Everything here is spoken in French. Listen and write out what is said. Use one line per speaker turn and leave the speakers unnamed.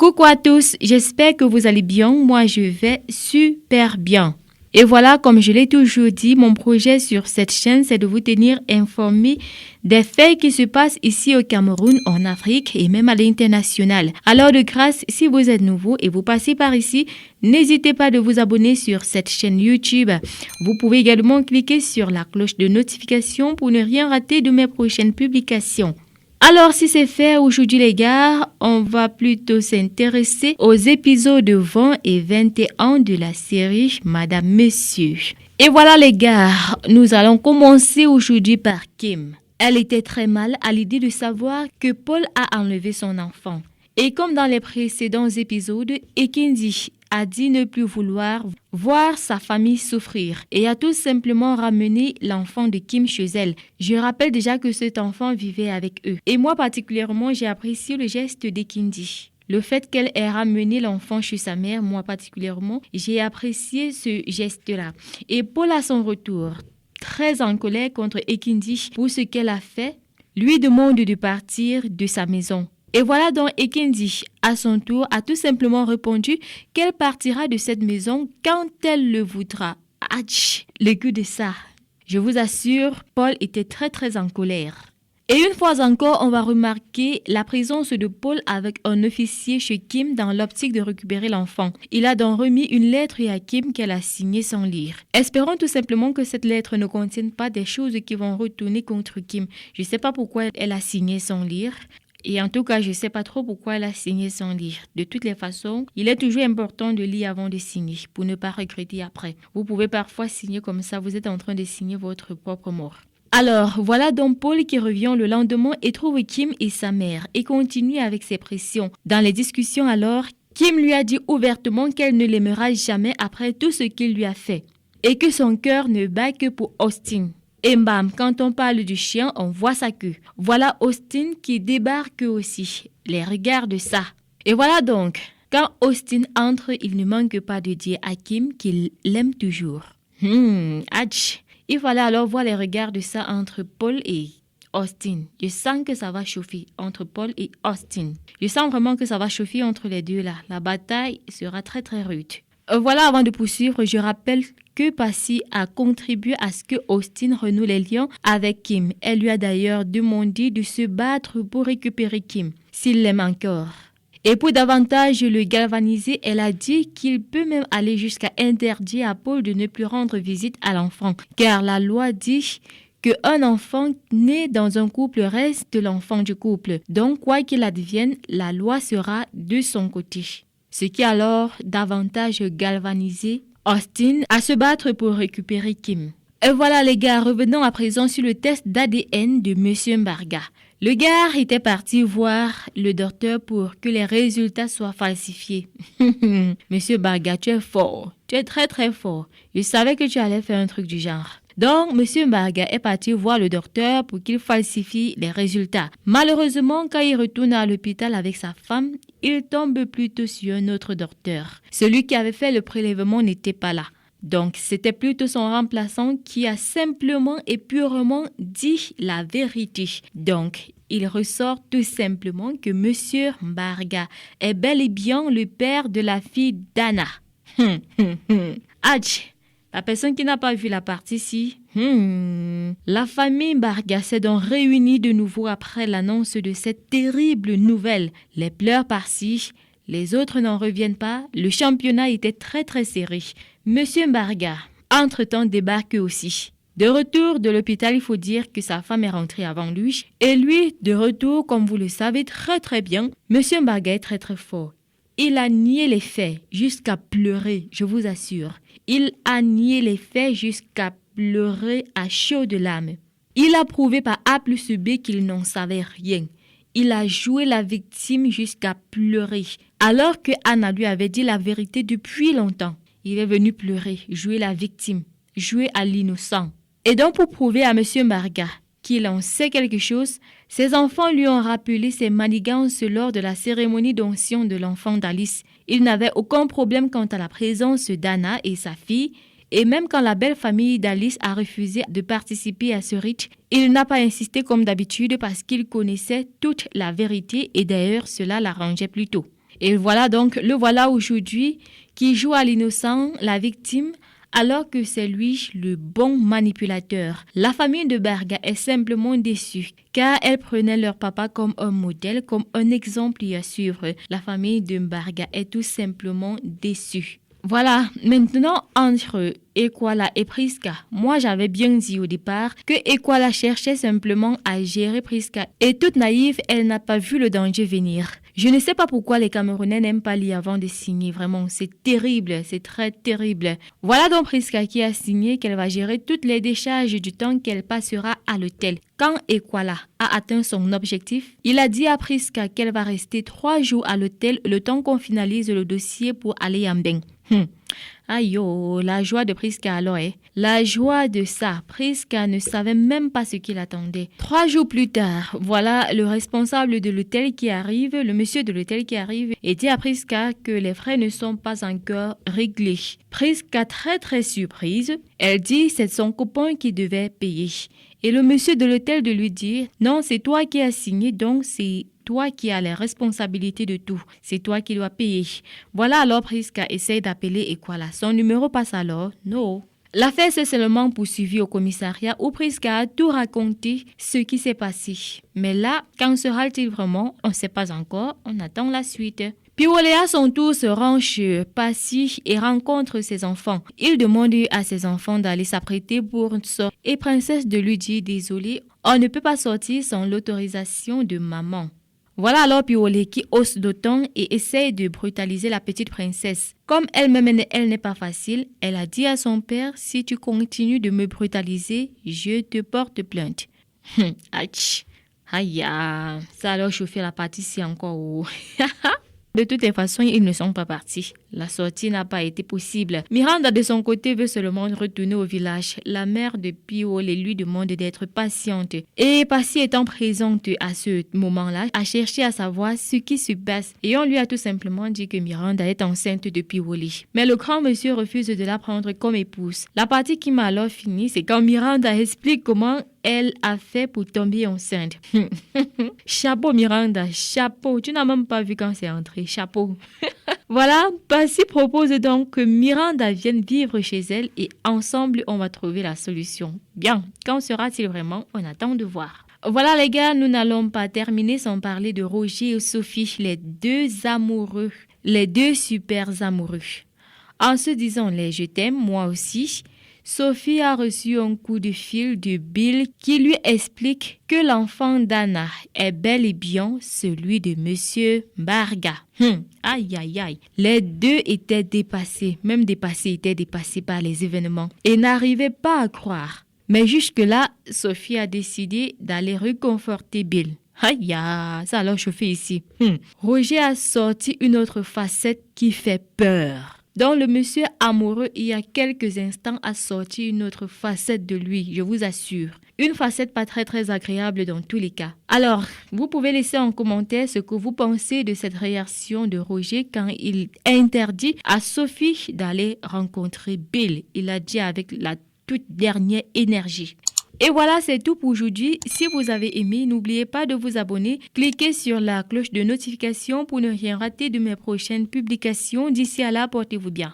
Coucou à tous, j'espère que vous allez bien. Moi, je vais super bien. Et voilà, comme je l'ai toujours dit, mon projet sur cette chaîne, c'est de vous tenir informés des faits qui se passent ici au Cameroun, en Afrique et même à l'international. Alors de grâce, si vous êtes nouveau et vous passez par ici, n'hésitez pas de vous abonner sur cette chaîne YouTube. Vous pouvez également cliquer sur la cloche de notification pour ne rien rater de mes prochaines publications. Alors, si c'est fait, aujourd'hui les gars, on va plutôt s'intéresser aux épisodes 20 et 21 de la série Madame Monsieur. Et voilà les gars, nous allons commencer aujourd'hui par Kim. Elle était très mal à l'idée de savoir que Paul a enlevé son enfant. Et comme dans les précédents épisodes, Ekindi a dit ne plus vouloir voir sa famille souffrir et a tout simplement ramené l'enfant de Kim chez elle. Je rappelle déjà que cet enfant vivait avec eux. Et moi particulièrement, j'ai apprécié le geste d'Ekindi. Le fait qu'elle ait ramené l'enfant chez sa mère, moi particulièrement, j'ai apprécié ce geste-là. Et Paul à son retour, très en colère contre Ekindi pour ce qu'elle a fait, lui demande de partir de sa maison. Et voilà donc Ekindi, à son tour, a tout simplement répondu qu'elle partira de cette maison quand elle le voudra. Ach, le goût de ça. Je vous assure, Paul était très en colère. Et une fois encore, on va remarquer la présence de Paul avec un officier chez Kim dans l'optique de récupérer l'enfant. Il a donc remis une lettre à Kim qu'elle a signée sans lire. Espérons tout simplement que cette lettre ne contienne pas des choses qui vont retourner contre Kim. Je ne sais pas pourquoi elle a signé sans lire. Et en tout cas, je ne sais pas trop pourquoi elle a signé sans lire. De toutes les façons, il est toujours important de lire avant de signer pour ne pas regretter après. Vous pouvez parfois signer comme ça, vous êtes en train de signer votre propre mort. Alors, voilà donc Paul qui revient le lendemain et trouve Kim et sa mère et continue avec ses pressions. Dans les discussions alors, Kim lui a dit ouvertement qu'elle ne l'aimera jamais après tout ce qu'il lui a fait et que son cœur ne bat que pour Austin. Et bam, quand on parle du chien, on voit sa queue. Voilà Austin qui débarque aussi. Les regards de ça. Et voilà donc, quand Austin entre, il ne manque pas de dire à Kim qu'il l'aime toujours. Ach. Il fallait alors voir les regards de ça entre Paul et Austin. Je sens que ça va chauffer entre Paul et Austin. Je sens vraiment que ça va chauffer entre les deux là. La bataille sera très rude. Voilà, avant de poursuivre, je rappelle que Passy a contribué à ce que Austin renoue les liens avec Kim. Elle lui a d'ailleurs demandé de se battre pour récupérer Kim, s'il l'aime encore. Et pour davantage le galvaniser, elle a dit qu'il peut même aller jusqu'à interdire à Paul de ne plus rendre visite à l'enfant, car la loi dit qu'un enfant né dans un couple reste l'enfant du couple. Donc, quoi qu'il advienne, la loi sera de son côté. Ce qui alors davantage galvanisé Austin à se battre pour récupérer Kim. Et voilà les gars, revenons à présent sur le test d'ADN de Monsieur Mbarga. Le gars était parti voir le docteur pour que les résultats soient falsifiés. Monsieur Mbarga, tu es fort. Tu es très fort. Je savais que tu allais faire un truc du genre. Donc, Monsieur Mbarga est parti voir le docteur pour qu'il falsifie les résultats. Malheureusement, quand il retourne à l'hôpital avec sa femme, il tombe plutôt sur un autre docteur. Celui qui avait fait le prélèvement n'était pas là. Donc, c'était plutôt son remplaçant qui a simplement et purement dit la vérité. Donc, il ressort tout simplement que Monsieur Mbarga est bel et bien le père de la fille d'Anna. Ach! La personne qui n'a pas vu la partie-ci, la famille Mbarga s'est donc réunie de nouveau après l'annonce de cette terrible nouvelle. Les pleurs par-ci, les autres n'en reviennent pas. Le championnat était très serré. Monsieur Mbarga, entre-temps, débarque aussi. De retour de l'hôpital, il faut dire que sa femme est rentrée avant lui. Et lui, de retour, comme vous le savez très bien, Monsieur Mbarga est très fort. Il a nié les faits jusqu'à pleurer, je vous assure. Il a nié les faits jusqu'à pleurer à chaudes larmes. Il a prouvé par A plus B qu'il n'en savait rien. Il a joué la victime jusqu'à pleurer. Alors que Anna lui avait dit la vérité depuis longtemps. Il est venu pleurer, jouer la victime, jouer à l'innocent. Et donc pour prouver à M. Mbarga qu'il en sait quelque chose, ses enfants lui ont rappelé ses manigances lors de la cérémonie d'onction de l'enfant d'Alice. Il n'avait aucun problème quant à la présence d'Anna et sa fille, et même quand la belle famille d'Alice a refusé de participer à ce rite, il n'a pas insisté comme d'habitude parce qu'il connaissait toute la vérité et d'ailleurs cela l'arrangeait plutôt. Et voilà donc, le voilà aujourd'hui qui joue à l'innocent, la victime, alors que c'est lui le bon manipulateur. La famille de Berga est simplement déçue, car elle prenait leur papa comme un modèle, comme un exemple à suivre. La famille de Berga est tout simplement déçue. Voilà, maintenant entre Ekwala et Priska, moi j'avais bien dit au départ que Ekwala cherchait simplement à gérer Priska et toute naïve, elle n'a pas vu le danger venir. Je ne sais pas pourquoi les Camerounais n'aiment pas lire avant de signer, vraiment c'est terrible, c'est très terrible. Voilà donc Priska qui a signé qu'elle va gérer toutes les décharges du temps qu'elle passera à l'hôtel. Quand Ekwala a atteint son objectif, il a dit à Priska qu'elle va rester 3 jours à l'hôtel le temps qu'on finalise le dossier pour aller à Mbeng. Aïe, oh, la joie de Priska alors, la joie de ça. Priska ne savait même pas ce qu'il attendait. 3 jours plus tard, voilà le responsable de l'hôtel qui arrive, le monsieur de l'hôtel qui arrive et dit à Priska que les frais ne sont pas encore réglés. Priska très surprise, elle dit c'est son copain qui devait payer. Et le monsieur de l'hôtel de lui dire non, c'est toi qui as signé, donc c'est toi qui as les responsabilités de tout. C'est toi qui dois payer. Voilà alors Priska essaye d'appeler Ekwala. Son numéro passe alors. Non. L'affaire s'est seulement poursuivie au commissariat où Priska a tout raconté ce qui s'est passé. Mais là, qu'en sera-t-il vraiment? On ne sait pas encore. On attend la suite. Piwole à son tour se rend chez Passy et rencontre ses enfants. Il demande à ses enfants d'aller s'apprêter pour une sortie et Princesse de lui dire désolé, on ne peut pas sortir sans l'autorisation de maman. Voilà alors Piwole qui hausse d'autant et essaye de brutaliser la petite princesse. Comme elle-même elle n'est pas facile, elle a dit à son père, si tu continues de me brutaliser, je te porte plainte. Aïe, ça alors chauffer la pâtisserie encore. De toutes les façons, ils ne sont pas partis. La sortie n'a pas été possible. Miranda, de son côté, veut seulement retourner au village. La mère de Piwole lui demande d'être patiente. Et Passy étant présente à ce moment-là, a cherché à savoir ce qui se passe. Et on lui a tout simplement dit que Miranda est enceinte de Piwole. Mais le grand monsieur refuse de la prendre comme épouse. La partie qui m'a alors fini, c'est quand Miranda explique comment elle a fait pour tomber enceinte. Chapeau Miranda, chapeau. Tu n'as même pas vu quand c'est entré. Chapeau. Voilà, Passy propose donc que Miranda vienne vivre chez elle et ensemble on va trouver la solution. Bien, quand sera-t-il vraiment? On attend de voir. Voilà les gars, nous n'allons pas terminer sans parler de Roger et Sophie, les deux amoureux, les deux super amoureux. En se disant les je t'aime, moi aussi, Sophie a reçu un coup de fil de Bill qui lui explique que l'enfant d'Anna est bel et bien celui de Monsieur Barga. Aïe. Les deux étaient dépassés, étaient dépassés par les événements et n'arrivaient pas à croire. Mais jusque-là, Sophie a décidé d'aller réconforter Bill. Aïe, ça a alors chauffé ici. Roger a sorti une autre facette qui fait peur. Donc le monsieur amoureux, il y a quelques instants, a sorti une autre facette de lui, je vous assure. Une facette pas très agréable dans tous les cas. Alors, vous pouvez laisser en commentaire ce que vous pensez de cette réaction de Roger quand il interdit à Sophie d'aller rencontrer Bill. Il a dit avec la toute dernière énergie. Et voilà, c'est tout pour aujourd'hui. Si vous avez aimé, n'oubliez pas de vous abonner. Cliquez sur la cloche de notification pour ne rien rater de mes prochaines publications. D'ici à là, portez-vous bien.